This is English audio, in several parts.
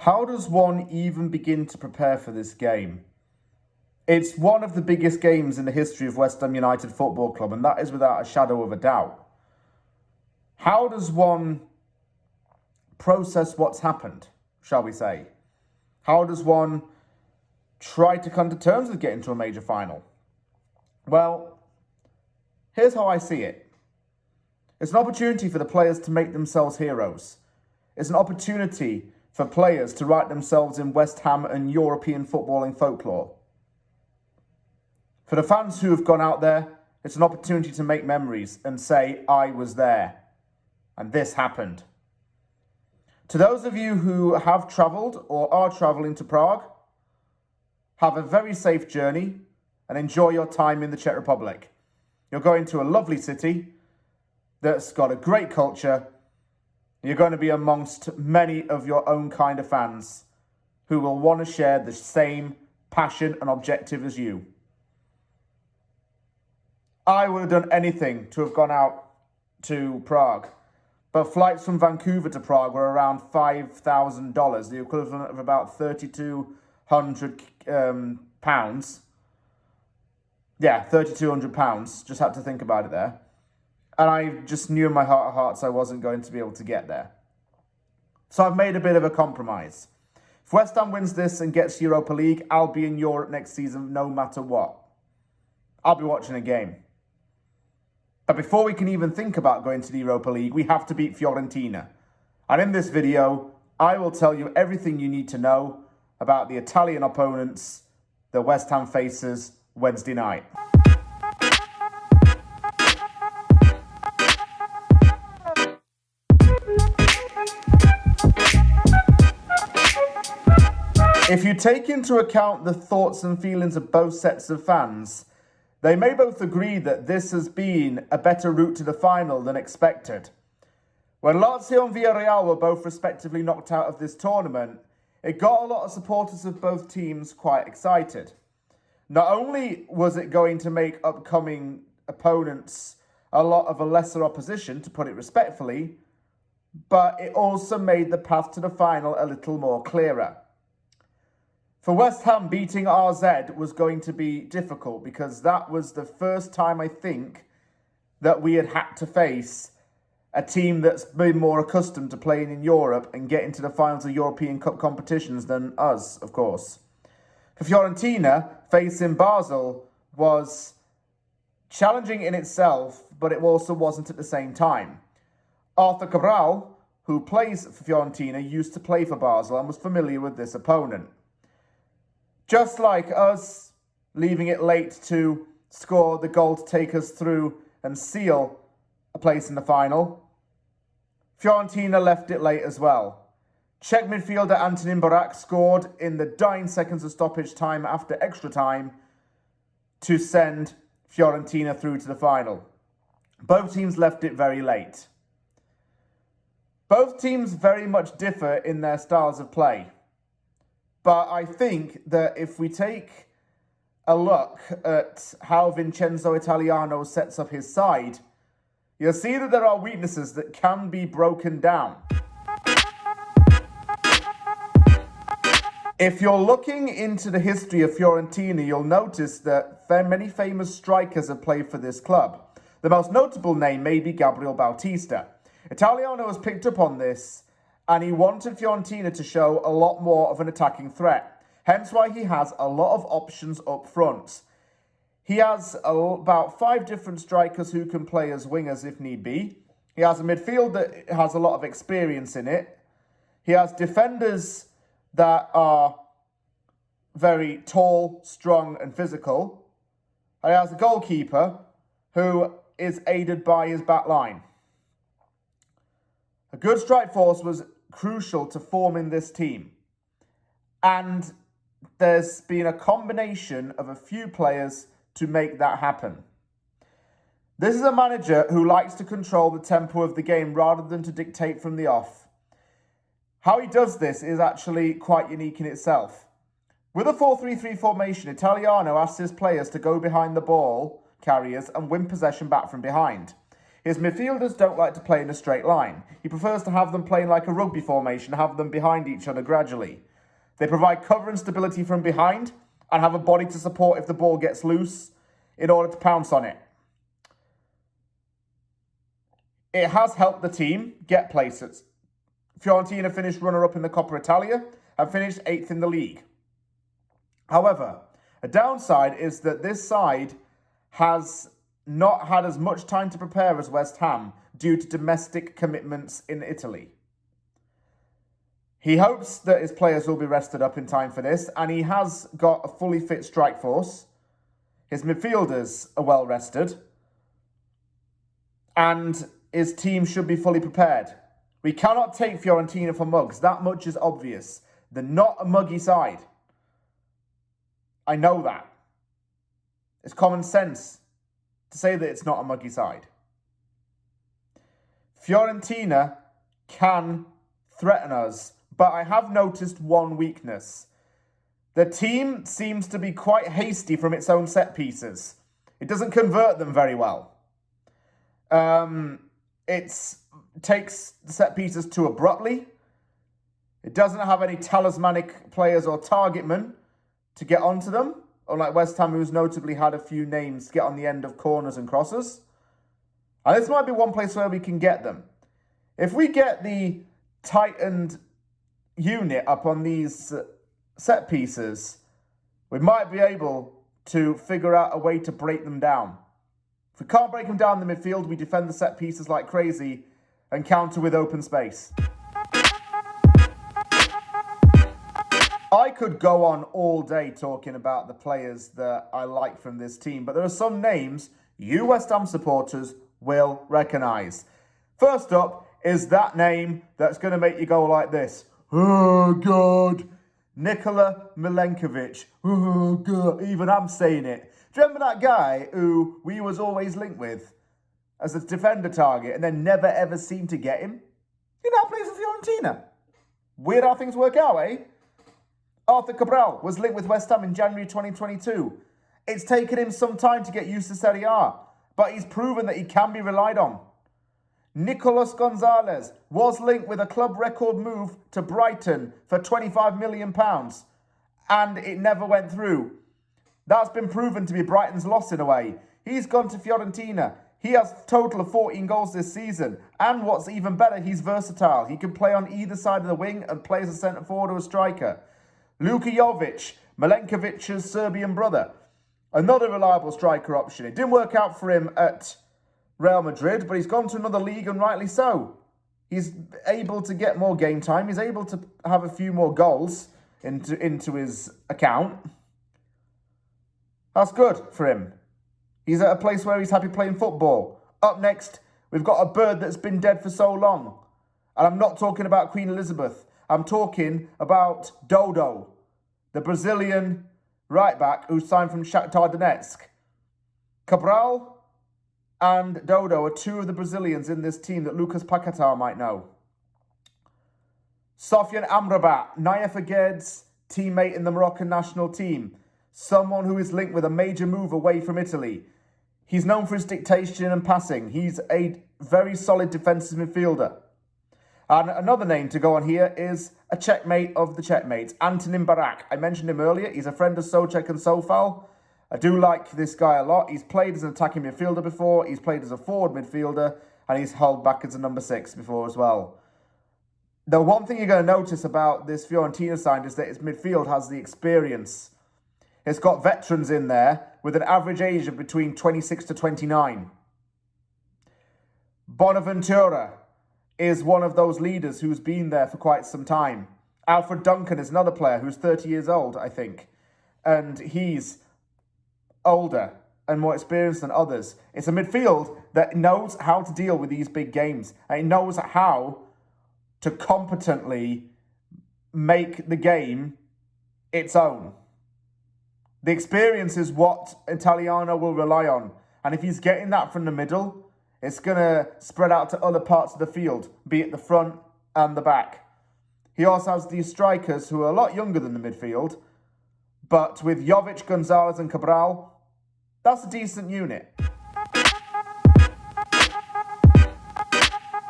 How does one even begin to prepare for this game? It's one of the biggest games in the history of West Ham United Football Club, and that is without a shadow of a doubt. How does one process what's happened, shall we say? How does one try to come to terms with getting to a major final? Well, here's how I see it. It's an opportunity for the players to make themselves heroes. It's an opportunity for players to write themselves in West Ham and European footballing folklore. For the fans who have gone out there, it's an opportunity to make memories and say, I was there, and this happened. To those of you who have travelled or are travelling to Prague, have a very safe journey and enjoy your time in the Czech Republic. You're going to a lovely city that's got a great culture. You're going to be amongst many of your own kind of fans who will want to share the same passion and objective as you. I would have done anything to have gone out to Prague, but flights from Vancouver to Prague were around $5,000, the equivalent of about £3,200. Yeah, £3,200. Just had to think about it there. And I just knew in my heart of hearts I wasn't going to be able to get there. So I've made a bit of a compromise. If West Ham wins this and gets Europa League, I'll be in Europe next season no matter what. I'll be watching a game. But before we can even think about going to the Europa League, we have to beat Fiorentina. And in this video, I will tell you everything you need to know about the Italian opponents the West Ham faces Wednesday night. If you take into account the thoughts and feelings of both sets of fans, they may both agree that this has been a better route to the final than expected. When Lazio and Villarreal were both respectively knocked out of this tournament, it got a lot of supporters of both teams quite excited. Not only was it going to make upcoming opponents a lot of a lesser opposition, to put it respectfully, but it also made the path to the final a little more clearer. For West Ham, beating RZ was going to be difficult because that was the first time, I think, that we had to face a team that's been more accustomed to playing in Europe and getting to the finals of European Cup competitions than us, of course. For Fiorentina, facing Basel was challenging in itself, but it also wasn't at the same time. Arthur Cabral, who plays for Fiorentina, used to play for Basel and was familiar with this opponent. Just like us leaving it late to score the goal to take us through and seal a place in the final, Fiorentina left it late as well. Czech midfielder Antonin Barak scored in the dying seconds of stoppage time after extra time to send Fiorentina through to the final. Both teams left it very late. Both teams very much differ in their styles of play. But I think that if we take a look at how Vincenzo Italiano sets up his side, you'll see that there are weaknesses that can be broken down. If you're looking into the history of Fiorentina, you'll notice that many famous strikers have played for this club. The most notable name may be Gabriel Bautista. Italiano has picked up on this, and he wanted Fiorentina to show a lot more of an attacking threat. Hence why he has a lot of options up front. He has about 5 different strikers who can play as wingers if need be. He has a midfield that has a lot of experience in it. He has defenders that are very tall, strong and physical. And he has a goalkeeper who is aided by his back line. A good strike force was crucial to forming this team. And there's been a combination of a few players to make that happen. This is a manager who likes to control the tempo of the game rather than to dictate from the off. How he does this is actually quite unique in itself. With a 4-3-3 formation, Italiano asks his players to go behind the ball carriers and win possession back from behind. His midfielders don't like to play in a straight line. He prefers to have them playing like a rugby formation, have them behind each other gradually. They provide cover and stability from behind and have a body to support if the ball gets loose in order to pounce on it. It has helped the team get places. Fiorentina finished runner-up in the Coppa Italia and finished 8th in the league. However, a downside is that this side has not had as much time to prepare as West Ham due to domestic commitments in Italy. He hopes that his players will be rested up in time for this, and he has got a fully fit strike force. His midfielders are well rested, and his team should be fully prepared. We cannot take Fiorentina for mugs. That much is obvious. They're not a muggy side. I know that. It's common sense to say that it's not a muggy side. Fiorentina can threaten us, but I have noticed one weakness. The team seems to be quite hasty from its own set pieces. It doesn't convert them very well. It takes the set pieces too abruptly. It doesn't have any talismanic players or target men to get onto them, unlike West Ham, who's notably had a few names get on the end of corners and crosses. And this might be one place where we can get them. If we get the tightened unit up on these set pieces, we might be able to figure out a way to break them down. If we can't break them down in the midfield, we defend the set pieces like crazy and counter with open space. I could go on all day talking about the players that I like from this team, but there are some names you West Ham supporters will recognise. First up is that name that's going to make you go like this. Oh, God. Nikola Milenkovic. Oh, God. Even I'm saying it. Do you remember that guy who we was always linked with as a defender target and then never ever seemed to get him? He now plays for Fiorentina. Weird how things work out, eh? Arthur Cabral was linked with West Ham in January 2022. It's taken him some time to get used to Serie A, but he's proven that he can be relied on. Nicolas Gonzalez was linked with a club record move to Brighton for £25 million, and it never went through. That's been proven to be Brighton's loss in a way. He's gone to Fiorentina. He has a total of 14 goals this season, and what's even better, he's versatile. He can play on either side of the wing and play as a centre forward or a striker. Luka Jovic, Milenkovic's Serbian brother, another reliable striker option. It didn't work out for him at Real Madrid, but he's gone to another league, and rightly so. He's able to get more game time. He's able to have a few more goals into his account. That's good for him. He's at a place where he's happy playing football. Up next, we've got a bird that's been dead for so long. And I'm not talking about Queen Elizabeth. I'm talking about Dodo, the Brazilian right-back who signed from Shakhtar Donetsk. Cabral and Dodo are two of the Brazilians in this team that Lucas Paquetá might know. Sofian Amrabat, Nayef Agued's teammate in the Moroccan national team. Someone who is linked with a major move away from Italy. He's known for his dictation and passing. He's a very solid defensive midfielder. And another name to go on here is a checkmate of the checkmates, Antonin Barak. I mentioned him earlier. He's a friend of Souček and Sofal. I do like this guy a lot. He's played as an attacking midfielder before. He's played as a forward midfielder. And he's held back as a number 6 before as well. The one thing you're going to notice about this Fiorentina side is that its midfield has the experience. It's got veterans in there with an average age of between 26 to 29. Bonaventura is one of those leaders who's been there for quite some time. Alfred Duncan is another player who's 30 years old, I think. And he's older and more experienced than others. It's a midfield that knows how to deal with these big games. And it knows how to competently make the game its own. The experience is what Italiano will rely on. And if he's getting that from the middle, it's going to spread out to other parts of the field, be it the front and the back. He also has these strikers who are a lot younger than the midfield, but with Jovic, Gonzalez and Cabral, that's a decent unit.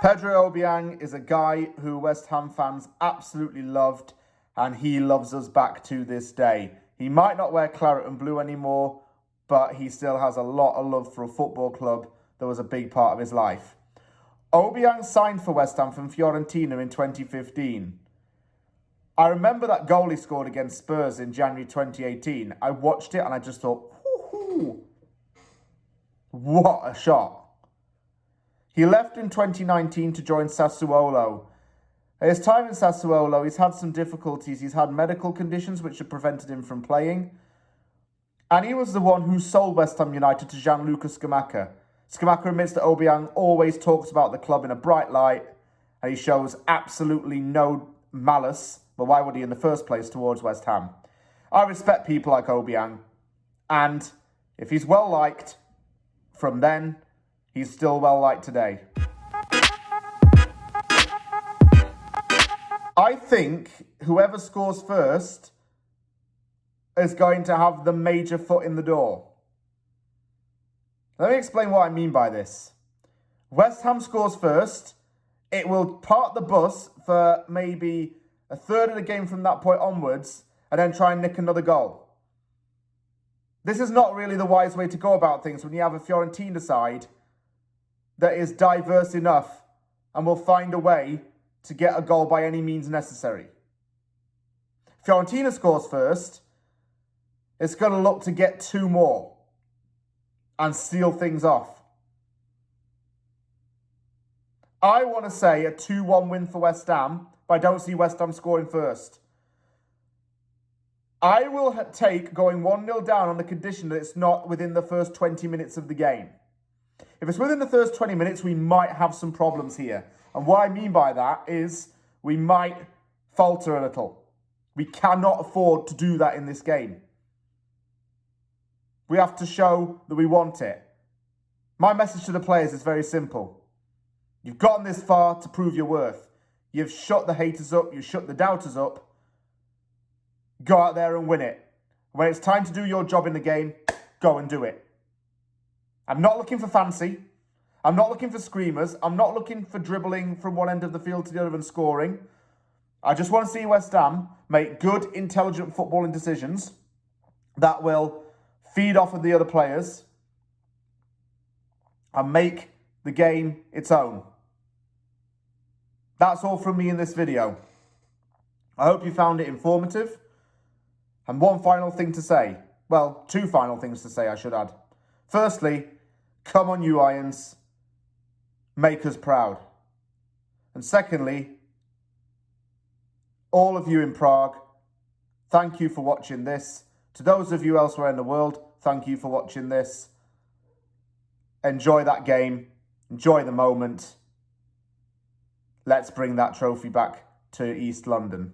Pedro Obiang is a guy who West Ham fans absolutely loved, and he loves us back to this day. He might not wear claret and blue anymore, but he still has a lot of love for a football club that was a big part of his life. Obiang signed for West Ham from Fiorentina in 2015. I remember that goal he scored against Spurs in January 2018. I watched it and I just thought, whoo, what a shot. He left in 2019 to join Sassuolo. At his time in Sassuolo, he's had some difficulties. He's had medical conditions which have prevented him from playing. And he was the one who sold West Ham United to Gianluca Scamacca. Scamacca admits that Obiang always talks about the club in a bright light, and he shows absolutely no malice, but why would he in the first place, towards West Ham? I respect people like Obiang, and if he's well liked from then, he's still well liked today. I think whoever scores first is going to have the major foot in the door. Let me explain what I mean by this. West Ham scores first. It will park the bus for maybe a third of the game from that point onwards and then try and nick another goal. This is not really the wise way to go about things when you have a Fiorentina side that is diverse enough and will find a way to get a goal by any means necessary. Fiorentina scores first. It's going to look to get two more and seal things off. I want to say a 2-1 win for West Ham, but I don't see West Ham scoring first. I will take going 1-0 down on the condition that it's not within the first 20 minutes of the game. If it's within the first 20 minutes, we might have some problems here. And what I mean by that is we might falter a little. We cannot afford to do that in this game. We have to show that we want it. My message to the players is very simple. You've gotten this far to prove your worth. You've shut the haters up. You've shut the doubters up. Go out there and win it. When it's time to do your job in the game, go and do it. I'm not looking for fancy. I'm not looking for screamers. I'm not looking for dribbling from one end of the field to the other and scoring. I just want to see West Ham make good, intelligent footballing decisions that will feed off of the other players and make the game its own. That's all from me in this video. I hope you found it informative. And one final thing to say. Well, two final things to say, I should add. Firstly, come on you Irons. Make us proud. And secondly, all of you in Prague, thank you for watching this. To those of you elsewhere in the world, thank you for watching this. Enjoy that game. Enjoy the moment. Let's bring that trophy back to East London.